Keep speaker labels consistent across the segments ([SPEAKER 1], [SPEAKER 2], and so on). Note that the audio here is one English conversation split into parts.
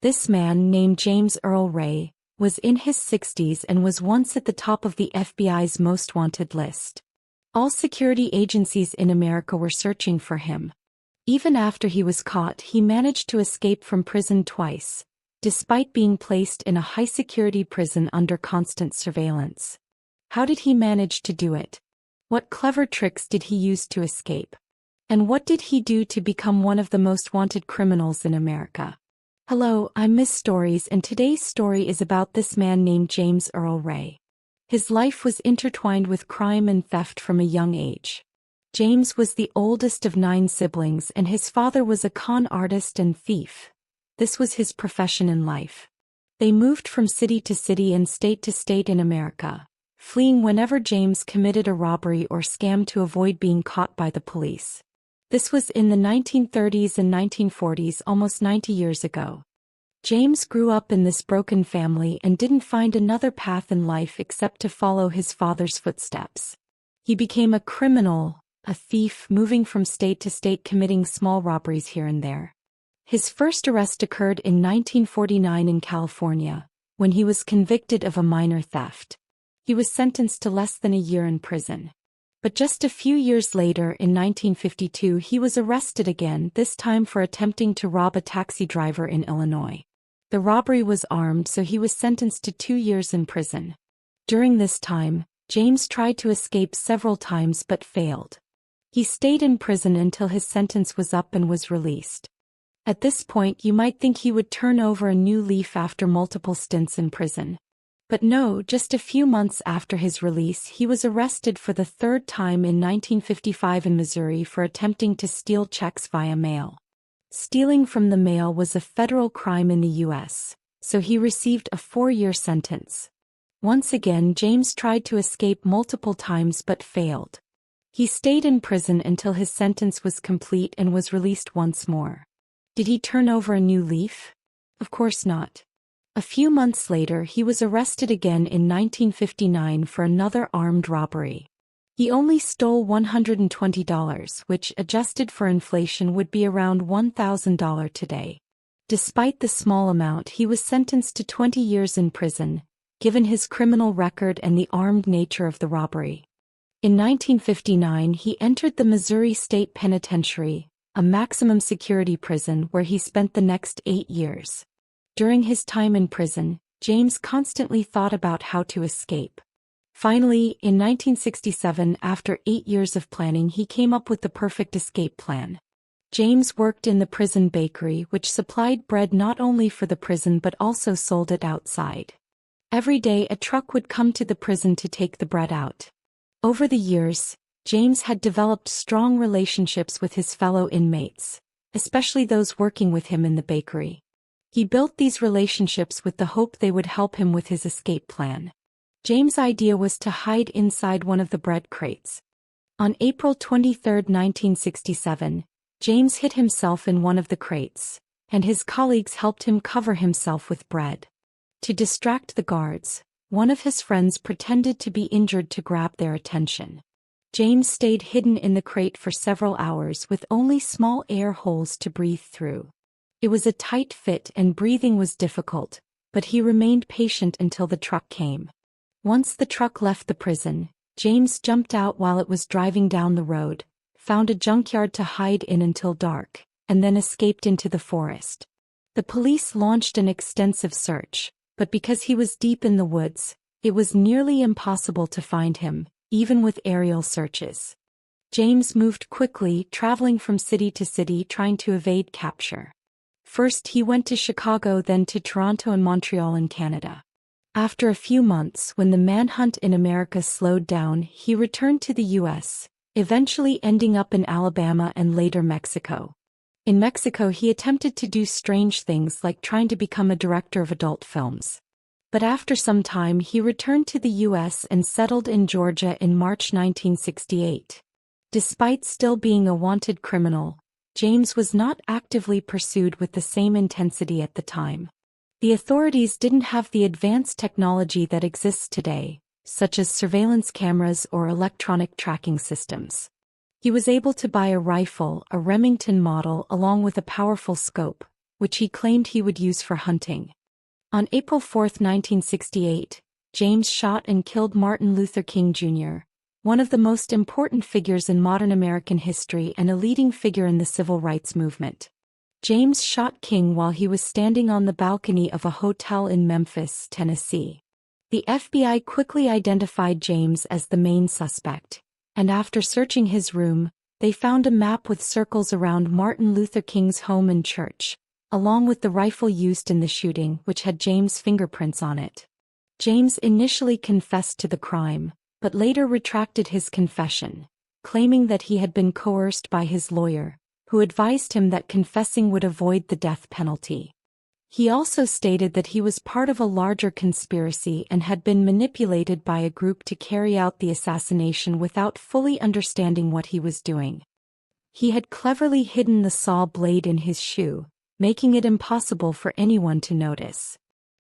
[SPEAKER 1] This man, named James Earl Ray, was in his 60s and was once at the top of the FBI's most wanted list. All security agencies in America were searching for him. Even after he was caught, he managed to escape from prison twice, despite being placed in a high-security prison under constant surveillance. How did he manage to do it? What clever tricks did he use to escape? And what did he do to become one of the most wanted criminals in America? Hello, I'm Miss Stories, and today's story is about this man named James Earl Ray. His life was intertwined with crime and theft from a young age. James was the oldest of 9 siblings, and his father was a con artist and thief. This was his profession in life. They moved from city to city and state to state in America, fleeing whenever James committed a robbery or scam to avoid being caught by the police. This was in the 1930s and 1940s, almost 90 years ago. James grew up in this broken family and didn't find another path in life except to follow his father's footsteps. He became a criminal, a thief, moving from state to state, committing small robberies here and there. His first arrest occurred in 1949 in California, when he was convicted of a minor theft. He was sentenced to less than a year in prison. But just a few years later, in 1952, he was arrested again, this time for attempting to rob a taxi driver in Illinois. The robbery was armed, so he was sentenced to 2 years in prison. During this time, James tried to escape several times but failed. He stayed in prison until his sentence was up and was released. At this point, you might think he would turn over a new leaf after multiple stints in prison. But no, just a few months after his release, he was arrested for the 3rd time in 1955 in Missouri for attempting to steal checks via mail. Stealing from the mail was a federal crime in the U.S., so he received a 4-year sentence. Once again, James tried to escape multiple times but failed. He stayed in prison until his sentence was complete and was released once more. Did he turn over a new leaf? Of course not. A few months later, he was arrested again in 1959 for another armed robbery. He only stole $120, which, adjusted for inflation, would be around $1,000 today. Despite the small amount, he was sentenced to 20 years in prison, given his criminal record and the armed nature of the robbery. In 1959, he entered the Missouri State Penitentiary, a maximum security prison where he spent the next 8 years. During his time in prison, James constantly thought about how to escape. Finally, in 1967, after 8 years of planning, he came up with the perfect escape plan. James worked in the prison bakery, which supplied bread not only for the prison but also sold it outside. Every day a truck would come to the prison to take the bread out. Over the years, James had developed strong relationships with his fellow inmates, especially those working with him in the bakery. He built these relationships with the hope they would help him with his escape plan. James' idea was to hide inside one of the bread crates. On April 23, 1967, James hid himself in one of the crates, and his colleagues helped him cover himself with bread. To distract the guards, one of his friends pretended to be injured to grab their attention. James stayed hidden in the crate for several hours with only small air holes to breathe through. It was a tight fit and breathing was difficult, but he remained patient until the truck came. Once the truck left the prison, James jumped out while it was driving down the road, found a junkyard to hide in until dark, and then escaped into the forest. The police launched an extensive search, but because he was deep in the woods, it was nearly impossible to find him, even with aerial searches. James moved quickly, traveling from city to city trying to evade capture. First he went to Chicago, then to Toronto and Montreal in Canada. After a few months, when the manhunt in America slowed down, he returned to the U.S., eventually ending up in Alabama and later Mexico. In Mexico he attempted to do strange things like trying to become a director of adult films. But after some time he returned to the U.S. and settled in Georgia in March 1968. Despite still being a wanted criminal, James was not actively pursued with the same intensity at the time. The authorities didn't have the advanced technology that exists today, such as surveillance cameras or electronic tracking systems. He was able to buy a rifle, a Remington model, along with a powerful scope, which he claimed he would use for hunting. On April 4, 1968, James shot and killed Martin Luther King Jr., one of the most important figures in modern American history and a leading figure in the civil rights movement. James shot King while he was standing on the balcony of a hotel in Memphis, Tennessee. The FBI quickly identified James as the main suspect, and after searching his room, they found a map with circles around Martin Luther King's home and church, along with the rifle used in the shooting, which had James' fingerprints on it. James initially confessed to the crime, but later retracted his confession, claiming that he had been coerced by his lawyer, who advised him that confessing would avoid the death penalty. He also stated that he was part of a larger conspiracy and had been manipulated by a group to carry out the assassination without fully understanding what he was doing. He had cleverly hidden the saw blade in his shoe, making it impossible for anyone to notice.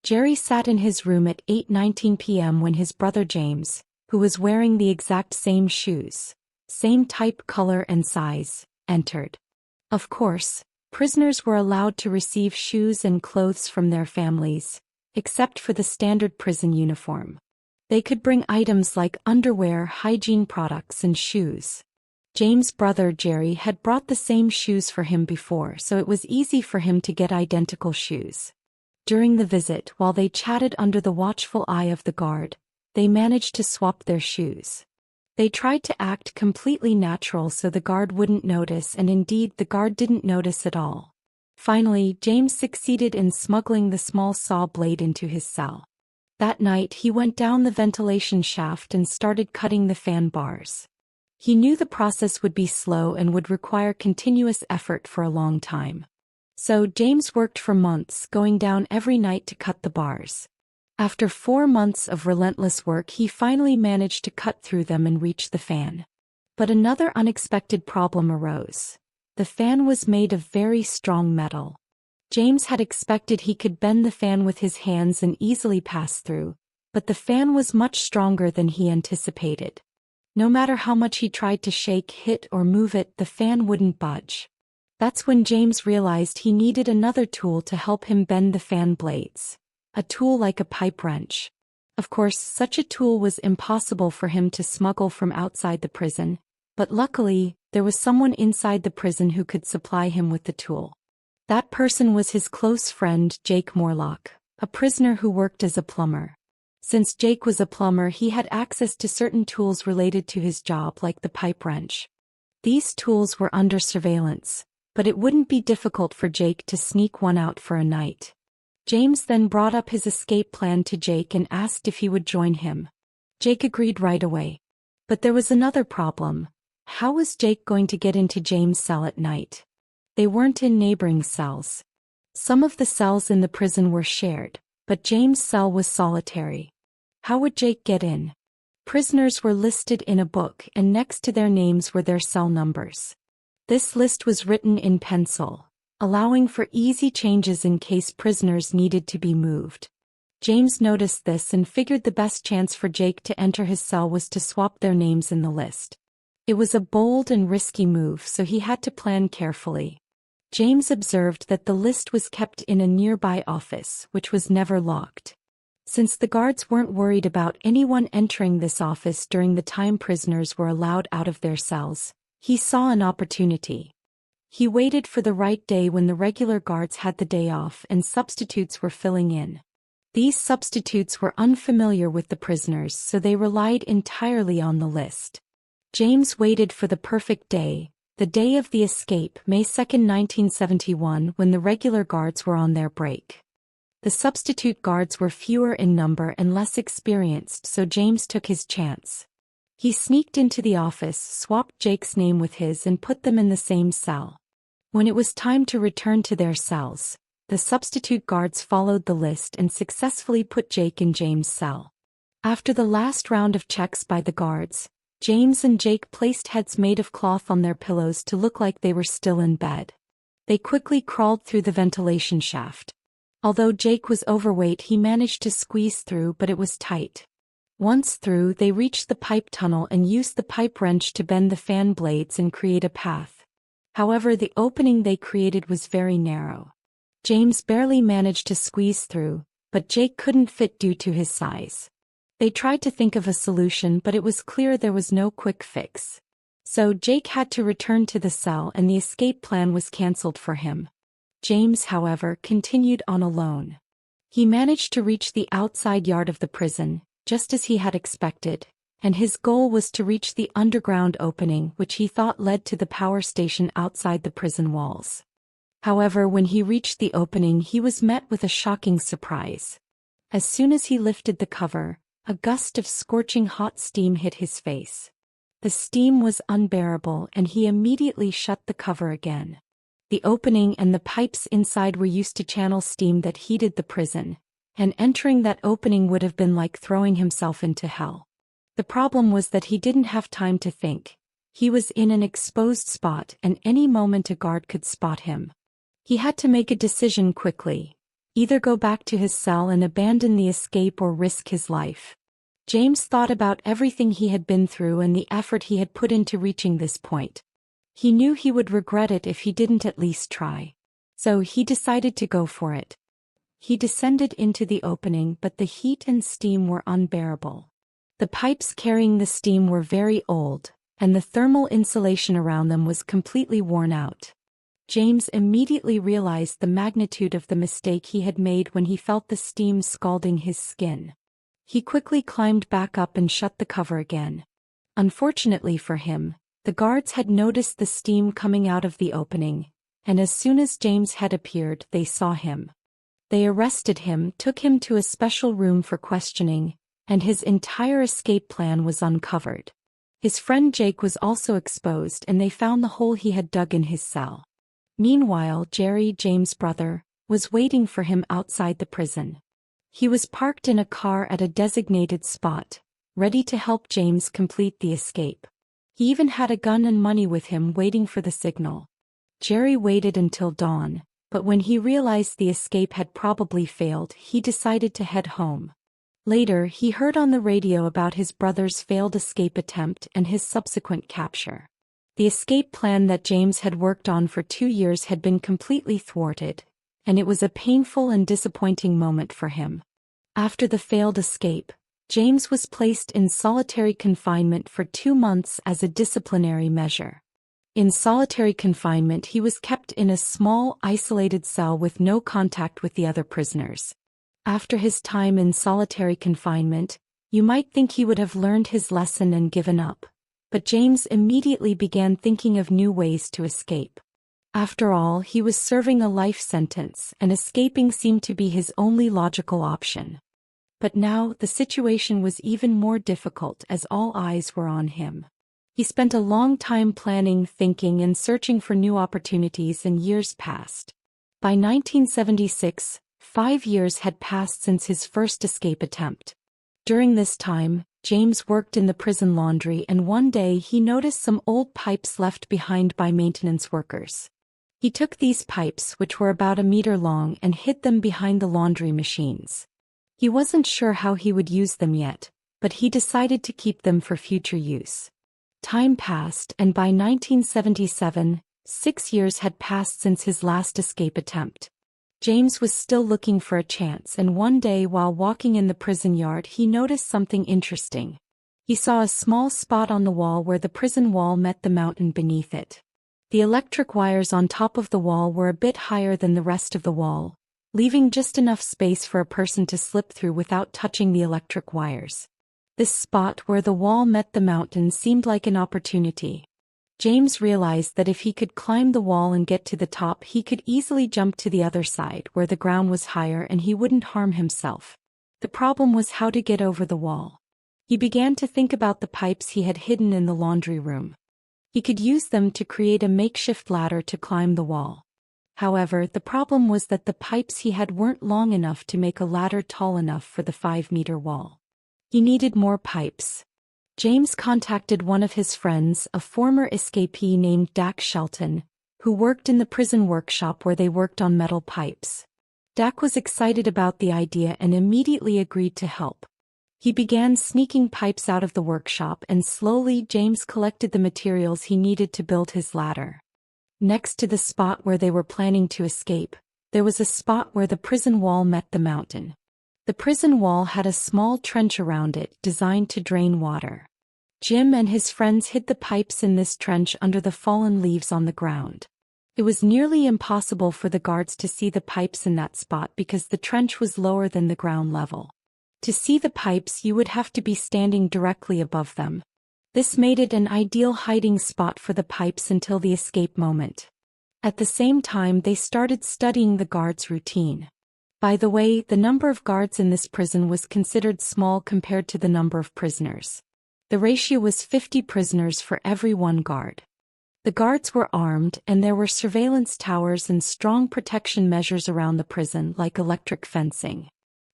[SPEAKER 1] Jerry sat in his room at 8:19 p.m. when his brother James, who was wearing the exact same shoes, same type, color and size, entered. Of course, prisoners were allowed to receive shoes and clothes from their families, except for the standard prison uniform. They could bring items like underwear, hygiene products and shoes. James' brother Jerry had brought the same shoes for him before, so it was easy for him to get identical shoes. During the visit, while they chatted under the watchful eye of the guard, they managed to swap their shoes. They tried to act completely natural so the guard wouldn't notice, and indeed the guard didn't notice at all. Finally, James succeeded in smuggling the small saw blade into his cell. That night he went down the ventilation shaft and started cutting the fan bars. He knew the process would be slow and would require continuous effort for a long time. So James worked for months, going down every night to cut the bars. After 4 months of relentless work, he finally managed to cut through them and reach the fan. But another unexpected problem arose. The fan was made of very strong metal. James had expected he could bend the fan with his hands and easily pass through, but the fan was much stronger than he anticipated. No matter how much he tried to shake, hit, or move it, the fan wouldn't budge. That's when James realized he needed another tool to help him bend the fan blades. A tool like a pipe wrench. Of course, such a tool was impossible for him to smuggle from outside the prison, but luckily, there was someone inside the prison who could supply him with the tool. That person was his close friend, Jake Morlock, a prisoner who worked as a plumber. Since Jake was a plumber, he had access to certain tools related to his job, like the pipe wrench. These tools were under surveillance, but it wouldn't be difficult for Jake to sneak one out for a night. James then brought up his escape plan to Jake and asked if he would join him. Jake agreed right away. But there was another problem. How was Jake going to get into James' cell at night? They weren't in neighboring cells. Some of the cells in the prison were shared, but James' cell was solitary. How would Jake get in? Prisoners were listed in a book, and next to their names were their cell numbers. This list was written in pencil, allowing for easy changes in case prisoners needed to be moved. James noticed this and figured the best chance for Jake to enter his cell was to swap their names in the list. It was a bold and risky move, so he had to plan carefully. James observed that the list was kept in a nearby office, which was never locked. Since the guards weren't worried about anyone entering this office during the time prisoners were allowed out of their cells, he saw an opportunity. He waited for the right day when the regular guards had the day off and substitutes were filling in. These substitutes were unfamiliar with the prisoners, so they relied entirely on the list. James waited for the perfect day, the day of the escape, May 2, 1971, when the regular guards were on their break. The substitute guards were fewer in number and less experienced, so James took his chance. He sneaked into the office, swapped Jake's name with his and put them in the same cell. When it was time to return to their cells, the substitute guards followed the list and successfully put Jake in James' cell. After the last round of checks by the guards, James and Jake placed heads made of cloth on their pillows to look like they were still in bed. They quickly crawled through the ventilation shaft. Although Jake was overweight, he managed to squeeze through, but it was tight. Once through, they reached the pipe tunnel and used the pipe wrench to bend the fan blades and create a path. However, the opening they created was very narrow. James barely managed to squeeze through, but Jake couldn't fit due to his size. They tried to think of a solution, but it was clear there was no quick fix. So Jake had to return to the cell and the escape plan was cancelled for him. James, however, continued on alone. He managed to reach the outside yard of the prison, just as he had expected, and his goal was to reach the underground opening which he thought led to the power station outside the prison walls. However, when he reached the opening, he was met with a shocking surprise. As soon as he lifted the cover, a gust of scorching hot steam hit his face. The steam was unbearable and he immediately shut the cover again. The opening and the pipes inside were used to channel steam that heated the prison, and entering that opening would have been like throwing himself into hell. The problem was that he didn't have time to think. He was in an exposed spot and any moment a guard could spot him. He had to make a decision quickly. Either go back to his cell and abandon the escape or risk his life. James thought about everything he had been through and the effort he had put into reaching this point. He knew he would regret it if he didn't at least try. So he decided to go for it. He descended into the opening, but the heat and steam were unbearable. The pipes carrying the steam were very old, and the thermal insulation around them was completely worn out. James immediately realized the magnitude of the mistake he had made when he felt the steam scalding his skin. He quickly climbed back up and shut the cover again. Unfortunately for him, the guards had noticed the steam coming out of the opening, and as soon as James had appeared, they saw him. They arrested him, took him to a special room for questioning, and his entire escape plan was uncovered. His friend Jake was also exposed and they found the hole he had dug in his cell. Meanwhile, Jerry, James' brother, was waiting for him outside the prison. He was parked in a car at a designated spot, ready to help James complete the escape. He even had a gun and money with him waiting for the signal. Jerry waited until dawn, but when he realized the escape had probably failed, he decided to head home. Later, he heard on the radio about his brother's failed escape attempt and his subsequent capture. The escape plan that James had worked on for 2 years had been completely thwarted, and it was a painful and disappointing moment for him. After the failed escape, James was placed in solitary confinement for 2 months as a disciplinary measure. In solitary confinement, he was kept in a small, isolated cell with no contact with the other prisoners. After his time in solitary confinement, you might think he would have learned his lesson and given up. But James immediately began thinking of new ways to escape. After all, he was serving a life sentence, and escaping seemed to be his only logical option. But now, the situation was even more difficult as all eyes were on him. He spent a long time planning, thinking, and searching for new opportunities, and years passed. By 1976, 5 years had passed since his first escape attempt. During this time, James worked in the prison laundry, and one day he noticed some old pipes left behind by maintenance workers. He took these pipes, which were about 1 meter long, and hid them behind the laundry machines. He wasn't sure how he would use them yet, but he decided to keep them for future use. Time passed, and by 1977, 6 years had passed since his last escape attempt. James was still looking for a chance, and one day while walking in the prison yard, he noticed something interesting. He saw a small spot on the wall where the prison wall met the mountain beneath it. The electric wires on top of the wall were a bit higher than the rest of the wall, leaving just enough space for a person to slip through without touching the electric wires. This spot where the wall met the mountain seemed like an opportunity. James realized that if he could climb the wall and get to the top, he could easily jump to the other side where the ground was higher and he wouldn't harm himself. The problem was how to get over the wall. He began to think about the pipes he had hidden in the laundry room. He could use them to create a makeshift ladder to climb the wall. However, the problem was that the pipes he had weren't long enough to make a ladder tall enough for the 5-meter wall. He needed more pipes. James contacted one of his friends, a former escapee named Dak Shelton, who worked in the prison workshop where they worked on metal pipes. Dak was excited about the idea and immediately agreed to help. He began sneaking pipes out of the workshop, and slowly James collected the materials he needed to build his ladder. Next to the spot where they were planning to escape, there was a spot where the prison wall met the mountain. The prison wall had a small trench around it designed to drain water. Jim and his friends hid the pipes in this trench under the fallen leaves on the ground. It was nearly impossible for the guards to see the pipes in that spot because the trench was lower than the ground level. To see the pipes, you would have to be standing directly above them. This made it an ideal hiding spot for the pipes until the escape moment. At the same time, they started studying the guards' routine. By the way, the number of guards in this prison was considered small compared to the number of prisoners. The ratio was 50 prisoners for every 1 guard. The guards were armed, and there were surveillance towers and strong protection measures around the prison like electric fencing.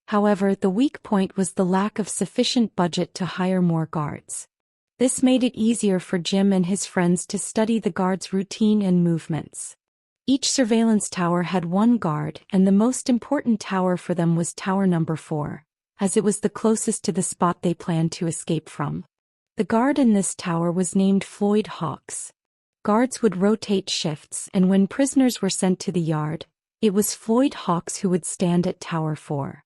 [SPEAKER 1] However, the weak point was the lack of sufficient budget to hire more guards. This made it easier for Jim and his friends to study the guards' routine and movements. Each surveillance tower had 1 guard, and the most important tower for them was Tower Number 4, as it was the closest to the spot they planned to escape from. The guard in this tower was named Floyd Hawks. Guards would rotate shifts, and when prisoners were sent to the yard, it was Floyd Hawks who would stand at Tower 4.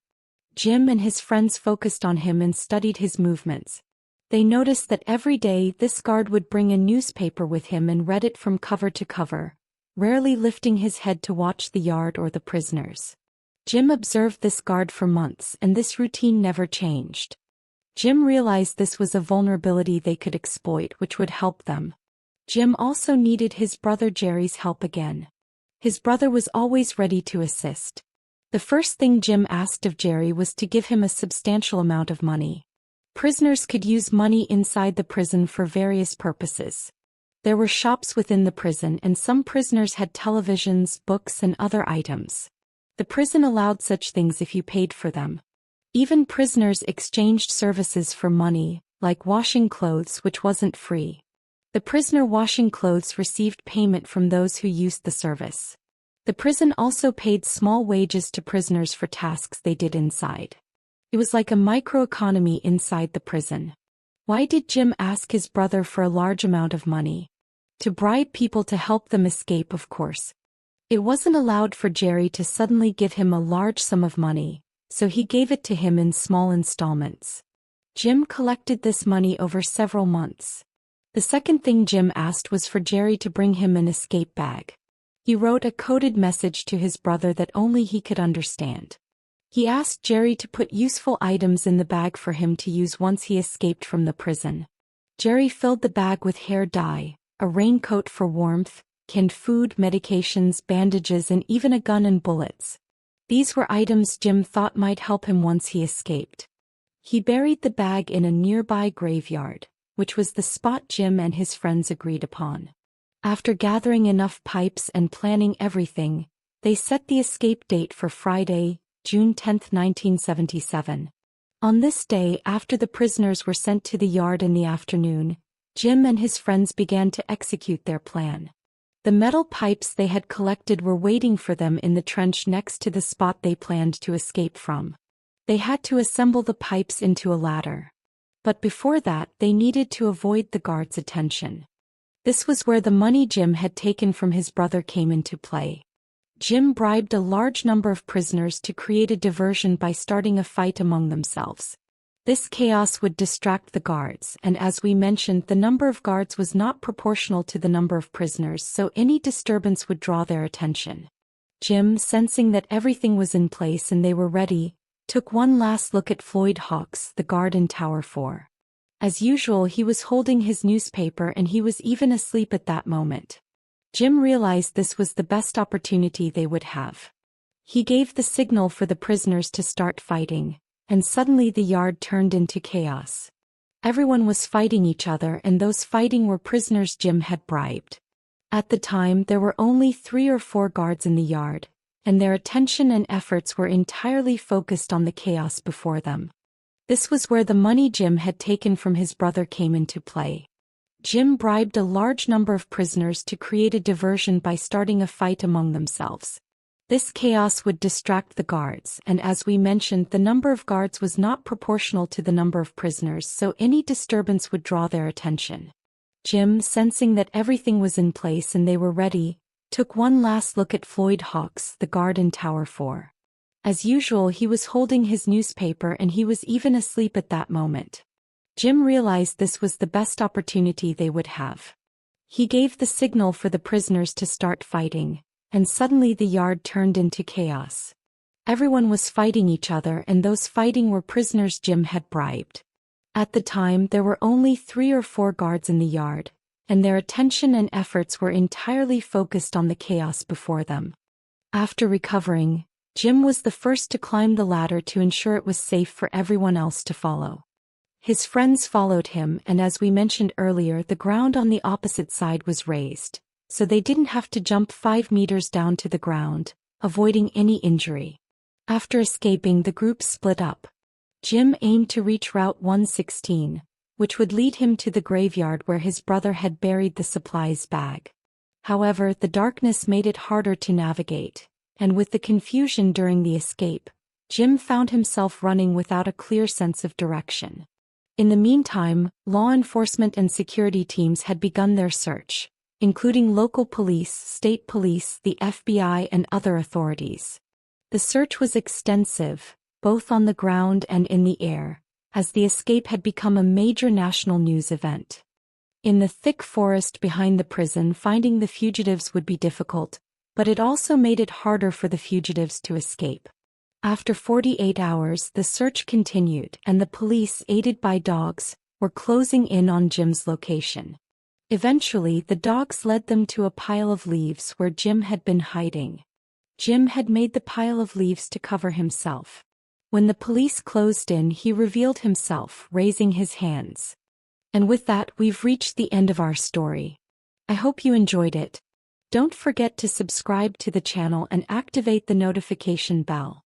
[SPEAKER 1] Jim and his friends focused on him and studied his movements. They noticed that every day this guard would bring a newspaper with him and read it from cover to cover, rarely lifting his head to watch the yard or the prisoners. Jim observed this guard for months, and this routine never changed. Jim realized this was a vulnerability they could exploit, which would help them. Jim also needed his brother Jerry's help again. His brother was always ready to assist. The first thing Jim asked of Jerry was to give him a substantial amount of money. Prisoners could use money inside the prison for various purposes. There were shops within the prison, and some prisoners had televisions, books, and other items. The prison allowed such things if you paid for them. Even prisoners exchanged services for money, like washing clothes, which wasn't free. The prisoner washing clothes received payment from those who used the service. The prison also paid small wages to prisoners for tasks they did inside. It was like a microeconomy inside the prison. Why did Jim ask his brother for a large amount of money? To bribe people to help them escape, of course. It wasn't allowed for Jerry to suddenly give him a large sum of money, so he gave it to him in small installments. Jim collected this money over several months. The second thing Jim asked was for Jerry to bring him an escape bag. He wrote a coded message to his brother that only he could understand. He asked Jerry to put useful items in the bag for him to use once he escaped from the prison. Jerry filled the bag with hair dye, a raincoat for warmth, canned food, medications, bandages, and even a gun and bullets. These were items Jim thought might help him once he escaped. He buried the bag in a nearby graveyard, which was the spot Jim and his friends agreed upon. After gathering enough pipes and planning everything, they set the escape date for Friday, June 10, 1977. On this day, after the prisoners were sent to the yard in the afternoon, Jim and his friends began to execute their plan. The metal pipes they had collected were waiting for them in the trench next to the spot they planned to escape from. They had to assemble the pipes into a ladder. But before that, they needed to avoid the guards' attention. This was where the money Jim had taken from his brother came into play. Jim bribed a large number of prisoners to create a diversion by starting a fight among themselves. This chaos would distract the guards, and as we mentioned, the number of guards was not proportional to the number of prisoners, so any disturbance would draw their attention. Jim, sensing that everything was in place and they were ready, took one last look at Floyd Hawks, the guard in Tower 4. As usual, he was holding his newspaper and he was even asleep at that moment. Jim realized this was the best opportunity they would have. He gave the signal for the prisoners to start fighting, and suddenly the yard turned into chaos. Everyone was fighting each other, and those fighting were prisoners Jim had bribed. At the time, there were only 3 or 4 guards in the yard, and their attention and efforts were entirely focused on the chaos before them. This was where the money Jim had taken from his brother came into play. Jim bribed a large number of prisoners to create a diversion by starting a fight among themselves. This chaos would distract the guards, and as we mentioned, the number of guards was not proportional to the number of prisoners, so any disturbance would draw their attention. Jim, sensing that everything was in place and they were ready, took one last look at Floyd Hawks, the guard in Tower 4. As usual, he was holding his newspaper and he was even asleep at that moment. Jim realized this was the best opportunity they would have. He gave the signal for the prisoners to start fighting, and suddenly the yard turned into chaos. Everyone was fighting each other, and those fighting were prisoners Jim had bribed. At the time, there were only 3 or 4 guards in the yard, and their attention and efforts were entirely focused on the chaos before them. After recovering, Jim was the first to climb the ladder to ensure it was safe for everyone else to follow. His friends followed him, and as we mentioned earlier, the ground on the opposite side was raised, so they didn't have to jump 5 meters down to the ground, avoiding any injury. After escaping, the group split up. Jim aimed to reach Route 116, which would lead him to the graveyard where his brother had buried the supplies bag. However, the darkness made it harder to navigate, and with the confusion during the escape, Jim found himself running without a clear sense of direction. In the meantime, law enforcement and security teams had begun their search, including local police, state police, the FBI, and other authorities. The search was extensive, both on the ground and in the air, as the escape had become a major national news event. In the thick forest behind the prison, finding the fugitives would be difficult, but it also made it harder for the fugitives to escape. After 48 hours, the search continued, and the police, aided by dogs, were closing in on Jim's location. Eventually, the dogs led them to a pile of leaves where Jim had been hiding. Jim had made the pile of leaves to cover himself. When the police closed in, he revealed himself, raising his hands. And with that, we've reached the end of our story. I hope you enjoyed it. Don't forget to subscribe to the channel and activate the notification bell.